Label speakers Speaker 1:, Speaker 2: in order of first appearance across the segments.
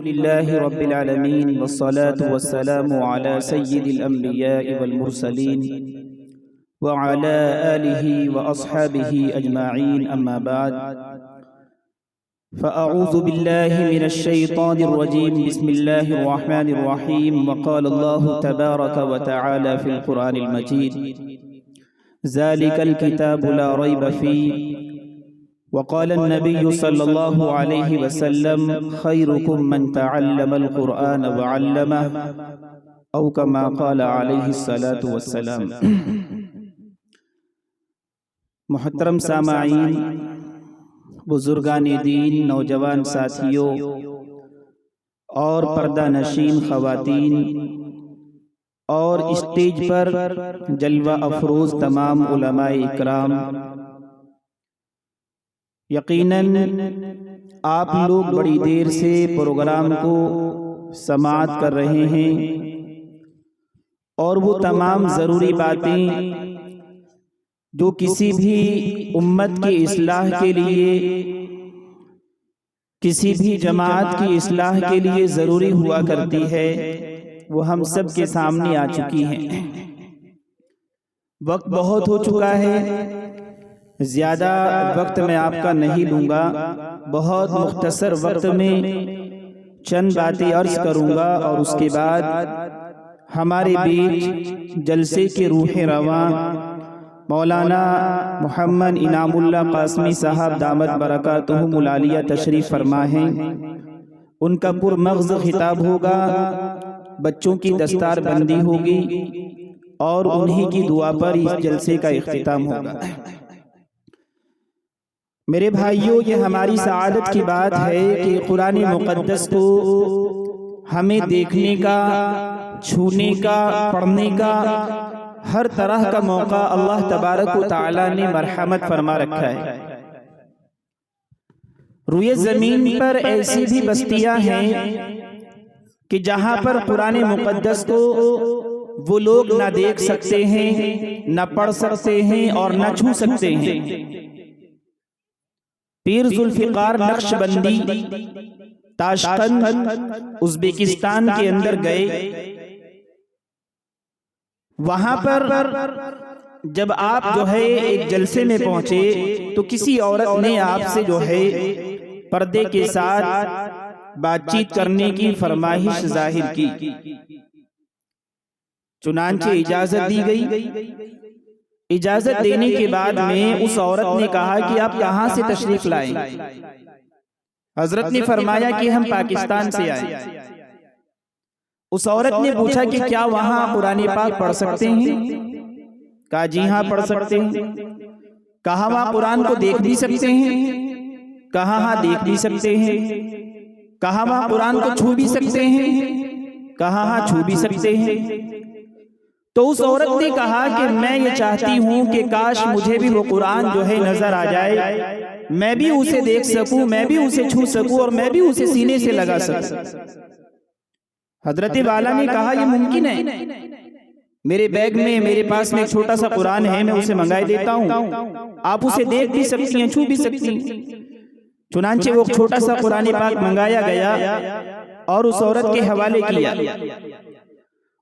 Speaker 1: لله رب العالمين والصلاة والسلام على سيد الأنبياء والمرسلين وعلى آله وأصحابه أجمعين أما بعد فأعوذ بالله من الشيطان الرجيم بسم الله الرحمن الرحيم وقال الله تبارك وتعالى في القرآن المجيد ذلك الكتاب لا ريب فيه وقال النبي صلى الله عليه وسلم خيركم من تعلم القرآن وعلمه أو كما قال عليه الصلاة والسلام۔ محترم سامعین، بزرگان دین، نوجوان ساتھیوں اور پردہ نشین خواتین اور اسٹیج پر جلوہ افروز تمام علماء اکرام، یقیناً آپ لوگ بڑی دیر سے پروگرام کو سماعت کر رہے ہیں اور وہ تمام ضروری باتیں جو کسی بھی امت کی اصلاح کے لیے، کسی بھی جماعت کی اصلاح کے لیے ضروری ہوا کرتی ہے، وہ ہم سب کے سامنے آ چکی ہیں۔ وقت بہت ہو چکا ہے، زیادہ وقت میں آپ کا نہیں لوں گا، بہت مختصر وقت میں چند باتیں عرض کروں گا اور اس کے بعد ہمارے بیچ جلسے کے روح رواں مولانا محمد انعام اللہ قاسمی صاحب دامت برکاتہم العالیہ تشریف فرما ہیں۔ ان کا پرمغز خطاب ہوگا، بچوں کی دستار بندی ہوگی اور انہی کی دعا پر اس جلسے کا اختتام ہوگا۔ میرے بھائیوں، یہ ہماری سعادت کی بات ہے کہ قرآن مقدس کو ہمیں دیکھنے کا، چھونے کا، پڑھنے کا ہر طرح کا موقع اللہ تبارک و تعالی نے مرحمت فرما رکھا ہے۔ روئے زمین پر ایسی بھی بستیاں ہیں کہ جہاں پر قرآن مقدس کو وہ لوگ نہ دیکھ سکتے ہیں، نہ پڑھ سکتے ہیں اور نہ چھو سکتے ہیں۔ پیر ذوالفقار نقشبندی تاشقند ازبکستان کے اندر گئے، وہاں پر جب آپ ایک جلسے میں پہنچے تو کسی عورت نے آپ سے پردے کے ساتھ بات چیت کرنے کی فرمائش ظاہر کی، چنانچہ اجازت دی گئی۔ اجازت دینے کے بعد میں اس عورت نے کہا کہ آپ کہاں سے تشریف لائیں؟ حضرت نے فرمایا کہ ہم پاکستان سے آئے۔ اس عورت نے پوچھا کہ کیا وہاں قرآن پاک پڑھ سکتے ہیں؟ کہا جی ہاں پڑھ سکتے ہیں۔ کہا وہاں قرآن کو دیکھ بھی سکتے ہیں؟ کہا ہاں دیکھ بھی سکتے ہیں۔ کہا وہاں قرآن کو چھو بھی سکتے ہیں؟ کہا ہاں چھو بھی سکتے ہیں۔ تو اس عورت نے کہا کہ میں یہ چاہتی ہوں کہ کاش مجھے بھی وہ قرآن نظر آ جائے، میں بھی اسے دیکھ سکوں، میں بھی اسے چھو سکوں اور میں بھی اسے سینے سے لگا سکوں۔ حضرت والا نے کہا یہ ممکن ہے، میرے بیگ میں، میرے پاس میں ایک چھوٹا سا قرآن ہے، میں اسے منگائے دیتا ہوں، آپ اسے دیکھ بھی سکتی ہیں، چھو بھی سکتی ہیں۔ چنانچہ وہ چھوٹا سا قرآن پاک منگایا گیا اور اس عورت کے حوالے کیا۔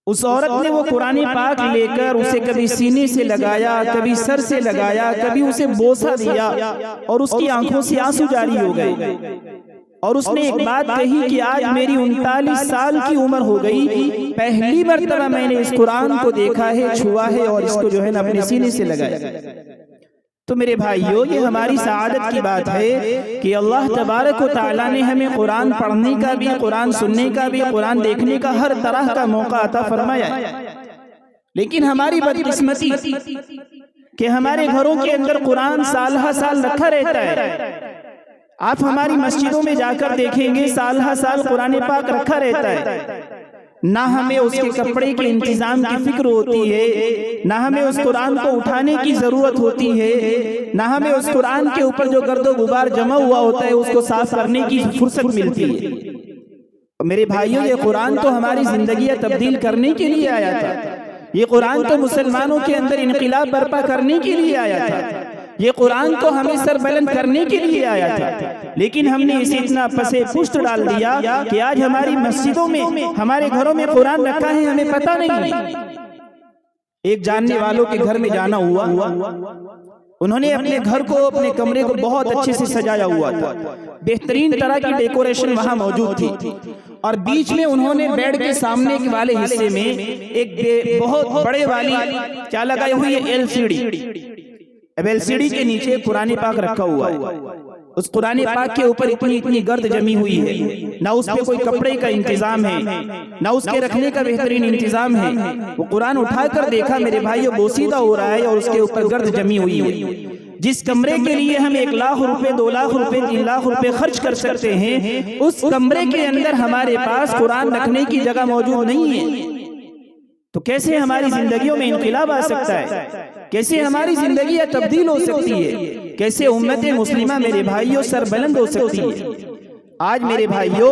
Speaker 1: اس عورت نے وہ قرآن پاک لے کر اسے کبھی سینے سے لگایا، کبھی سر سے لگایا، کبھی اسے بوسہ دیا اور اس کی آنکھوں سے آنسو جاری ہو گئے، اور اس نے ایک بات کہی کہ آج میری 39 سال کی عمر ہو گئی، پہلی مرتبہ میں نے اس قرآن کو دیکھا ہے، چھوا ہے اور اس کو اپنے سینے سے لگایا۔ تو میرے بھائیوں، یہ ہماری سعادت کی بات ہے کہ اللہ تبارک و تعالیٰ نے ہمیں قرآن پڑھنے کا بھی، قرآن سننے کا بھی، قرآن دیکھنے کا ہر طرح کا موقع عطا فرمایا ہے۔ لیکن ہماری بدقسمتی کہ ہمارے گھروں کے اندر قرآن سال ہا سال رکھا رہتا ہے۔ آپ ہماری مسجدوں میں جا کر دیکھیں گے سال ہا سال قرآن پاک رکھا رہتا ہے، نہ ہمیں اس کے کپڑے کے انتظام کی فکر ہوتی ہے، نہ ہمیں اس قرآن کو اٹھانے کی ضرورت ہوتی ہے، نہ ہمیں اس قرآن کے اوپر جو گرد و غبار جمع ہوا ہوتا ہے اس کو صاف کرنے کی فرصت ملتی ہے۔ میرے بھائیوں، یہ قرآن تو ہماری زندگیاں تبدیل کرنے کے لیے آیا تھا، یہ قرآن تو مسلمانوں کے اندر انقلاب برپا کرنے کے لیے آیا تھا، یہ قرآن تو ہمیں سر بلند کرنے کے لیے آیا تھا، لیکن ہم نے اسے اتنا پسے پشت ڈال دیا کہ آج ہماری مسجدوں میں، ہمارے گھروں میں قرآن رکھا ہے ہمیں پتہ نہیں۔ ایک جاننے والوں کے گھر میں جانا ہوا، انہوں نے اپنے گھر کو، اپنے کمرے کو بہت اچھے سے سجایا ہوا تھا، بہترین طرح کی ڈیکوریشن وہاں موجود تھی، اور بیچ میں انہوں نے بیڈ کے سامنے والے حصے میں ایک بہت بڑے والی کیا لگائی ہوئی ہے، LCD۔ اب LCD کے نیچے قرآن پاک رکھا ہوا ہے، اس قرآن پاک کے اوپر اتنی گرد جمی ہوئی ہے، نہ اس پہ کوئی کپڑے کا انتظام ہے، نہ اس کے رکھنے کا بہترین انتظام ہے۔ وہ قرآن اٹھا کر دیکھا میرے بھائیو بوسیدہ ہو رہا ہے اور اس کے اوپر گرد جمی ہوئی ہے۔ جس کمرے کے لیے ہم 1 لاکھ روپے، 2 لاکھ روپے، 3 لاکھ روپے خرچ کر سکتے ہیں، اس کمرے کے اندر ہمارے پاس قرآن رکھنے کی جگہ موجود نہیں ہے، تو کیسے ہماری زندگیوں میں انقلاب آ سکتا ہے؟ کیسے ہماری زندگیاں تبدیل ہو سکتی ہے؟ کیسے امت مسلمہ میرے بھائیوں سر بلند ہو سکتی ہے؟ آج میرے بھائیوں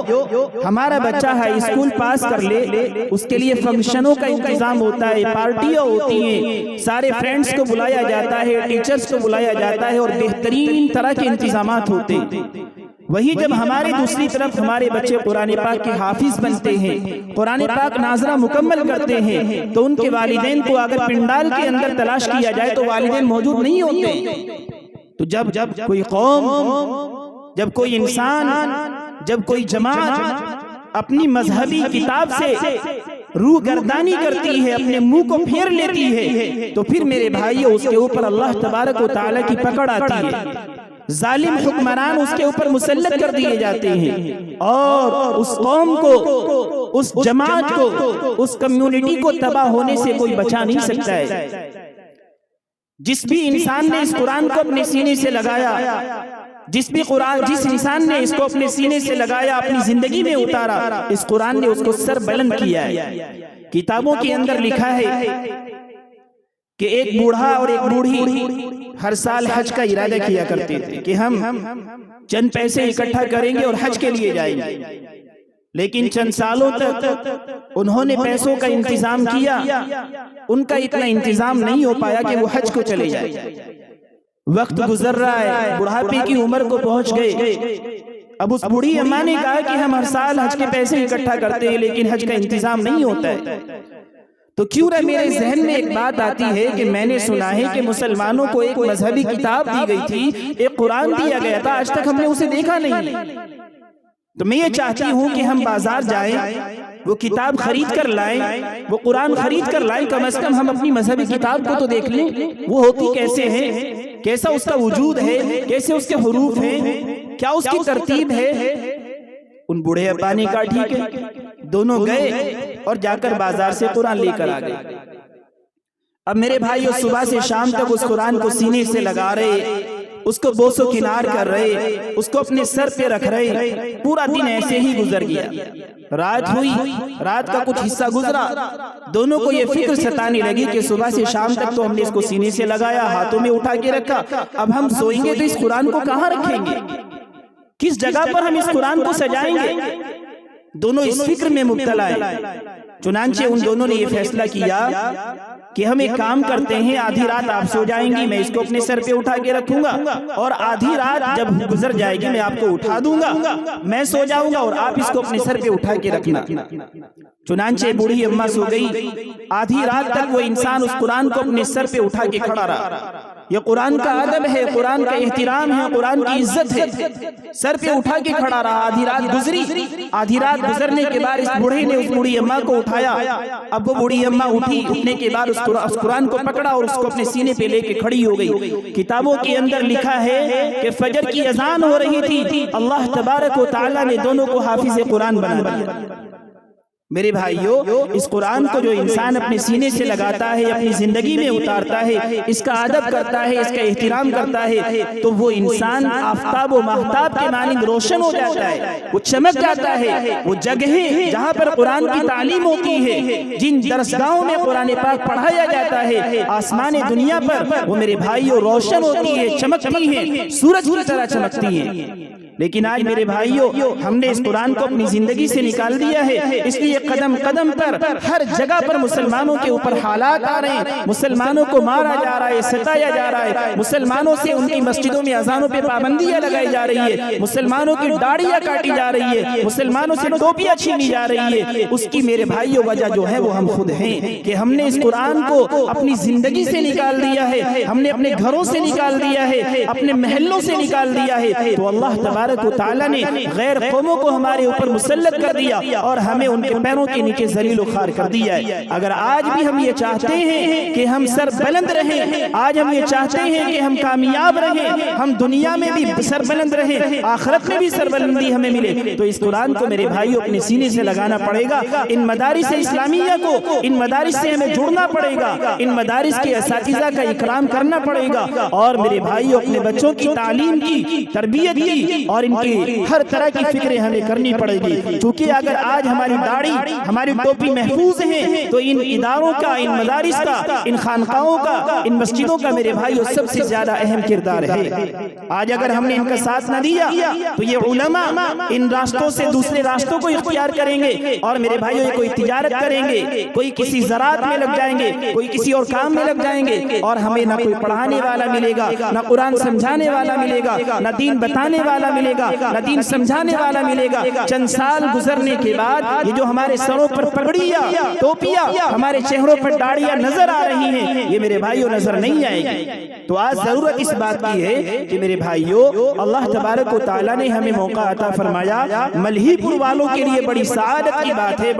Speaker 1: ہمارا بچہ ہائی اسکول پاس کر لے، اس کے لیے فنکشنوں کا انتظام ہوتا ہے، پارٹیاں ہوتی ہیں، سارے فرینڈز کو بلایا جاتا ہے، ٹیچرز کو بلایا جاتا ہے، اور بہترین طرح کے انتظامات ہوتے ہیں۔ وہی جب ہماری دوسری طرف ہمارے بچے قرآن پاک کے حافظ بنتے ہیں، قرآن پاک ناظرہ مکمل کرتے ہیں، تو ان کے والدین کو اگر پنڈال کے اندر تلاش کیا جائے تو والدین موجود نہیں ہوتے۔ تو جب کوئی قوم، جب کوئی انسان، جب کوئی جماعت اپنی مذہبی کتاب سے روح گردانی کرتی ہے، اپنے منہ کو پھیر لیتی ہے، تو پھر میرے بھائیو اس کے اوپر اللہ تبارک و تعالیٰ کی پکڑ آتی ہے، ظالم حکمران اس کے اوپر مسلط کر دیے جاتے ہیں، اور اس قوم کو، اس جماعت کو، اس کمیونٹی کو تباہ ہونے سے کوئی بچا نہیں سکتا ہے۔ جس بھی انسان نے اس قرآن کو اپنے سینے سے لگایا، جس انسان نے اس کو اپنے سینے سے لگایا، اپنی زندگی میں اتارا، اس قرآن نے اس کو سر بلند کیا ہے۔ کتابوں کے اندر لکھا ہے کہ ایک بوڑھا اور ایک بوڑھی ہر سال حج کا ارادہ کیا کرتے تھے کہ ہم چند پیسے اکٹھا کریں گے اور حج کے لیے جائیں گے، لیکن چند سالوں تک انہوں نے پیسوں کا انتظام کیا، ان کا اتنا انتظام نہیں ہو پایا کہ وہ حج کو چلے جائیں۔ وقت گزر رہا ہے، بڑھاپے کی عمر کو پہنچ گئے، اب اس بوڑھی اماں نے کہا کہ ہم ہر سال حج کے پیسے اکٹھا کرتے ہیں لیکن حج کا انتظام نہیں ہوتا ہے، تو کیوں نہ میرے ذہن میں ایک بات آتی ہے کہ میں نے سنا ہے کہ مسلمانوں کو ایک مذہبی کتاب دی گئی تھی، ایک قرآن دیا گیا تھا، آج تک ہم نے اسے دیکھا نہیں، تو میں یہ چاہتی ہوں کہ ہم بازار جائیں، وہ کتاب خرید کر لائیں، وہ قرآن خرید کر لائیں، کم از کم ہم اپنی مذہبی کتاب کو تو دیکھ لیں، وہ ہوتی کیسے ہے، کیسا اس کا وجود ہے، کیسے اس کے حروف ہیں، کیا اس کی ترتیب ہے۔ ان بوڑھے ابا نے کہا ٹھیک ہے، دونوں گئے اور جا کر بازار سے قرآن لے کر آ گئے۔ اب میرے بھائیو صبح سے شام تک اس قرآن کو سینے سے لگا رہے، اس کو بوس و کنار کر رہے، اس کو اپنے سر پہ رکھ رہے، پورا دن ایسے ہی گزر گیا۔ رات ہوئی، رات کا کچھ حصہ گزرا، دونوں کو یہ فکر ستانے لگی کہ صبح سے شام تک تو ہم نے اس کو سینے سے لگایا، ہاتھوں میں اٹھا کے رکھا، اب ہم سوئیں گے تو اس قرآن کو کہاں رکھیں گے، کس جگہ پر ہم اس قرآن کو سجائیں گے؟ دونوں اس فکر میں مبتلا ہیں۔ چنانچہ ان دونوں نے یہ فیصلہ کیا کہ ہم ایک کام کرتے ہیں، آدھی رات آپ سو جائیں گی، میں اس کو اپنے سر پہ اٹھا کے رکھوں گا، اور آدھی رات جب گزر جائے گی میں آپ کو اٹھا دوں گا، میں سو جاؤں گا اور آپ اس کو اپنے سر پہ اٹھا کے رکھنا۔ چنانچہ بوڑھی اماں سو گئی، آدھی رات تک وہ انسان اس قرآن کو اپنے سر پہ اٹھا کے کھڑا رہا۔ یہ قرآن کا ادب ہے، قرآن کا احترام ہے، قرآن کی عزت ہے، سر پہ اٹھا کے کھڑا رہا۔ آدھی رات گزری، آدھی رات گزرنے کے بعد اس بوڑھے نے اس بوڑھی اماں کو اٹھایا۔ اب وہ بوڑھی اماں اٹھی، اٹھنے کے بعد اس قرآن کو پکڑا اور اس کو اپنے سینے پہ لے کے کھڑی ہو گئی۔ کتابوں کے اندر لکھا ہے کہ فجر کی اذان ہو رہی تھی، اللہ تبارک و تعالیٰ نے دونوں کو حافظ قرآن بنا دیا۔ میرے بھائیو، اس قرآن کو جو انسان اپنے سینے سے لگاتا ہے، اپنی زندگی میں اتارتا ہے، اس کا ادب کرتا ہے، اس کا احترام کرتا ہے، تو وہ انسان آفتاب و مہتاب کے مانند روشن ہو جاتا ہے، وہ چمک جاتا ہے۔ وہ جگہیں جہاں پر قرآن کی تعلیم ہوتی ہے، جن درسگاہوں میں قرآن پاک پڑھایا جاتا ہے، آسمان دنیا پر وہ میرے بھائیو روشن ہوتی ہے، چمکتی ہیں، سورج کی طرح چمکتی ہیں۔ لیکن آج میرے بھائیوں ہم نے اس قرآن کو اپنی زندگی سے نکال دیا ہے، اس لیے قدم قدم پر ہر جگہ پر مسلمانوں کے اوپر حالات آ رہے ہیں، مسلمانوں کو مارا جا رہا ہے، ستایا جا رہا ہے، مسلمانوں سے ان کی مسجدوں میں اذانوں پہ پابندیاں لگائی جا رہی ہے، مسلمانوں کی داڑیاں کاٹی جا رہی ہے، مسلمانوں سے ٹوپیاں چھینی جا رہی ہے۔ اس کی میرے بھائیوں وجہ جو ہے وہ ہم خود ہیں کہ ہم نے اس قرآن کو اپنی زندگی سے نکال دیا ہے، ہم نے اپنے گھروں سے نکال دیا ہے، اپنے محلوں سے نکال دیا ہے، تو اللہ تبارک و تعالیٰ نے غیر قوموں کو ہمارے اوپر مسلط کر دیا اور ہمیں ان کے پیروں کے نیچے ذلیل و خوار کر دیا ہے۔ اگر آج بھی ہم یہ چاہتے ہیں کہ ہم سر بلند رہیں، آج ہم یہ چاہتے ہیں کہ ہم کامیاب رہیں، ہم دنیا میں بھی سر بلند رہیں، آخرت میں بھی سر بلندی ہمیں ملے، تو اس قرآن کو میرے بھائیوں اپنے سینے سے لگانا پڑے گا۔ ان مدارس اسلامیہ کو، ان مدارس سے ہمیں جڑنا پڑے گا، ان مدارس کے اساتذہ کا اکرام کرنا پڑے گا، اور میرے بھائیوں اپنے بچوں کی تعلیم کی، تربیت کی اور ان کی ہر طرح کی فکریں ہمیں کرنی پڑے گی، چونکہ اگر آج ہماری داڑھی، ہماری ٹوپی محفوظ ہے تو ان اداروں کا، ان مدارس کا، ان خانقاہوں کا، ان مسجدوں کا میرے بھائیوں سب سے زیادہ اہم کردار ہے۔ آج اگر ہم نے ان کا ساتھ نہ دیا تو یہ علماء ان راستوں سے دوسرے راستوں کو اختیار کریں گے، اور میرے بھائیوں یہ کوئی تجارت کریں گے، کوئی کسی زراعت میں لگ جائیں گے، کوئی کسی اور کام میں لگ جائیں گے، اور ہمیں نہ کوئی پڑھانے والا ملے گا، نہ قرآن سمجھانے والا ملے گا، نہ دین بتانے والا ملے گا، نہ دین سمجھانے والا ملے گا۔ چند سال گزرنے کے بعد یہ جو ہمارے سروں پر پگڑیاں، ٹوپیاں، ہمارے چہروں پر داڑیاں نظر آ رہی ہیں، یہ میرے بھائیوں نظر نہیں آئے گی۔ تو آج ضرورت اس بات کی ہے کہ میرے بھائیوں اللہ تبارک و تعالیٰ نے ہمیں موقع عطا فرمایا، ملہی پور والوں کے لیے بڑی سعادت کی بات ہے،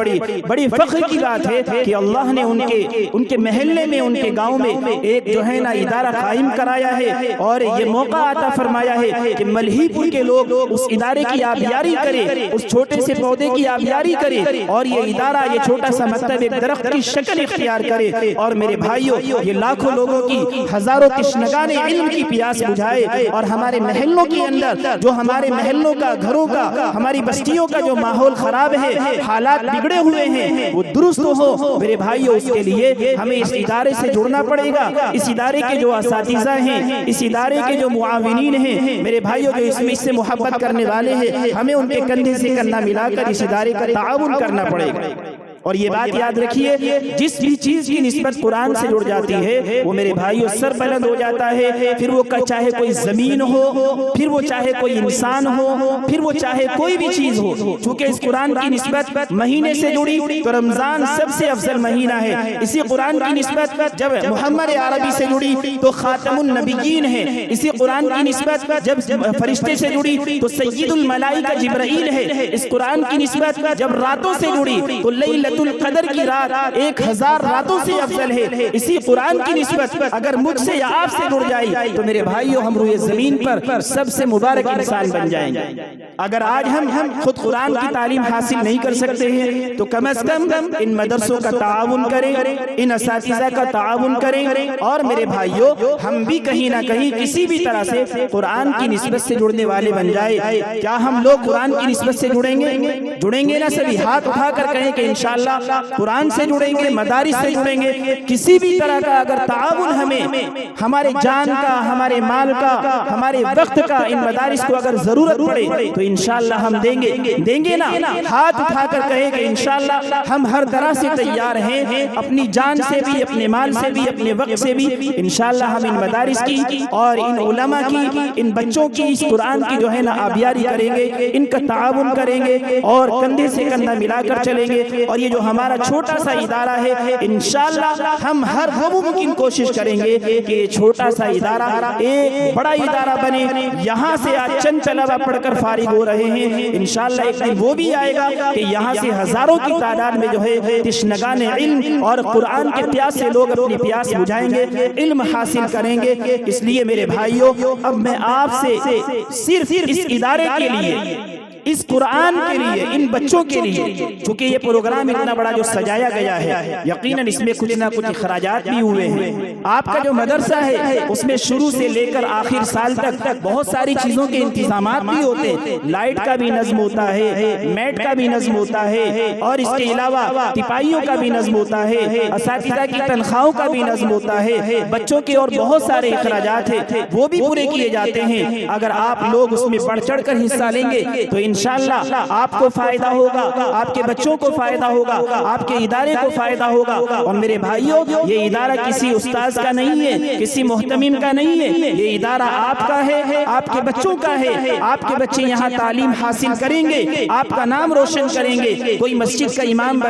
Speaker 1: بڑی فخر کی بات ہے کہ اللہ نے ان کے محلے میں، ان کے گاؤں میں ایک جو ہے نا ادارہ قائم کرایا ہے، اور یہ موقع عطا فرمایا ہے کہ ملہی پور کے لوگ اس ادارے کی آبیاری کریں، اس چھوٹے سے پودے کی آبیاری کریں، اور یہ ادارہ، یہ چھوٹا سا مکتب ایک درخت کی شکل اختیار کرے، اور میرے بھائیوں یہ لاکھوں لوگوں کی، ہزاروں تشنگان علم کی پیاس بجھائے، اور ہمارے محلوں کے اندر جو ہمارے محلوں کا، گھروں کا، ہماری بستیوں کا جو ماحول خراب ہے، حالات بگڑے ہوئے ہیں، وہ درست ہو میرے بھائیوں۔ اس کے لیے ہمیں اس ادارے سے جڑنا پڑے گا، اس ادارے کے جو اساتذہ ہیں، اس ادارے کے جو معاونین ہیں میرے بھائیوں، جو اس سے محبت کرنے والے ہیں، ہمیں ان کے کندھے سے کندھا ملا کر اس ادارے کا تعاون کرنا پڑے گا۔ اور یہ بات یاد رکھیے، جس بھی چیز کی نسبت قرآن سے جڑ جاتی ہے وہ میرے بھائیوں سر بلند ہو جاتا ہے، پھر وہ چاہے کوئی زمین ہو، پھر وہ چاہے کوئی انسان ہو، پھر وہ چاہے کوئی بھی چیز ہو۔ چونکہ اس قرآن کی نسبت مہینے سے جڑی تو رمضان سب سے افضل مہینہ ہے، اسی قرآن کی نسبت جب محمد عربی سے جڑی تو خاتم النبیین ہے، اسی قرآن کی نسبت جب فرشتے سے جڑی تو سید الملائکہ جبرائیل ہے، اس قرآن کی نسبت جب راتوں سے جڑی تو لیلۃ القدر کی رات 1000 راتوں سے افضل ہے، اسی قرآن کی نسبت اگر مجھ سے یا آپ سے جڑ جائے تو میرے بھائیوں ہم روئے زمین پر سب سے مبارک انسان بن جائیں گے۔ اگر آج ہم خود قرآن کی تعلیم حاصل نہیں کر سکتے ہیں تو کم از کم ان مدرسوں کا تعاون کریں، ان اساتذہ کا تعاون کریں، اور میرے بھائیوں ہم بھی کہیں نہ کہیں کسی بھی طرح سے قرآن کی نسبت سے جڑنے والے بن جائے۔ کیا ہم لوگ قرآن کی نسبت سے جڑیں گے نا؟ سبھی ہاتھ اٹھا کر کہیں کہ انشاءاللہ قرآن سے جڑیں گے، مدارس سے جڑیں گے۔ کسی بھی طرح کا اگر تعاون ہمیں، ہمارے جان کا، ہمارے مال کا، ہمارے وقت کا ان مدارس کو اگر ضرورت پڑے تو انشاءاللہ ہم دیں گے نا؟ ہاتھ اٹھا کر کہیں کہ انشاءاللہ ہم ہر طرح سے تیار ہیں، اپنی جان سے بھی، اپنے مال سے بھی، اپنے وقت سے بھی انشاءاللہ ہم ان مدارس کی اور ان علماء کی، ان بچوں کی اس قرآن کی جو ہے نا آبیاری کریں گے، ان کا تعاون کریں گے اور کندھے سے کندھا ملا کر چلیں گے۔ اور یہ جو ہمارا چھوٹا سا ادارہ ہے انشاءاللہ ہم ہر ممکن کوشش کریں گے کہ یہ چھوٹا سا ادارہ ایک بڑا ادارہ بنے۔ یہاں سے آج چند طلبہ پڑھ کر فارغ ہو رہے ہیں، انشاءاللہ ایک دن وہ بھی آئے گا کہ یہاں سے ہزاروں کی تعداد میں جو ہے تشنگان علم اور قرآن کے پیاس سے لوگ اپنی پیاس بجھائیں گے، علم حاصل کریں گے۔ اس لیے میرے بھائیوں اب میں آپ سے صرف اس ادارے کے لیے، اس قرآن کے لیے، ان بچوں کے لیے، چونکہ یہ پروگرام اتنا بڑا جو سجایا گیا ہے، یقیناً اس میں کچھ نہ کچھ اخراجات بھی ہوئے ہیں۔ آپ کا جو مدرسہ ہے اس میں شروع سے لے کر آخر سال تک بہت ساری چیزوں کے انتظامات بھی ہوتے ہیں، لائٹ کا بھی نظم ہوتا ہے، میٹ کا بھی نظم ہوتا ہے، اور اس کے علاوہ تپائیوں کا بھی نظم ہوتا ہے، اساتذہ کی تنخواہوں کا بھی نظم ہوتا ہے، بچوں کے اور بہت سارے اخراجات ہیں، وہ بھی پورے کیے جاتے ہیں۔ اگر آپ لوگ اس میں بڑھ چڑھ کر حصہ لیں گے تو انشاءاللہ آپ کو فائدہ ہوگا، آپ کے بچوں کو فائدہ ہوگا، آپ کے ادارے کو فائدہ ہوگا۔ اور میرے بھائیوں، یہ ادارہ کسی استاذ کا نہیں ہے، کسی محتمم کا نہیں ہے، یہ ادارہ آپ کا ہے، آپ کے بچوں کا ہے۔ آپ کے بچے یہاں تعلیم حاصل کریں گے، آپ کا نام روشن کریں گے، کوئی مسجد کا امام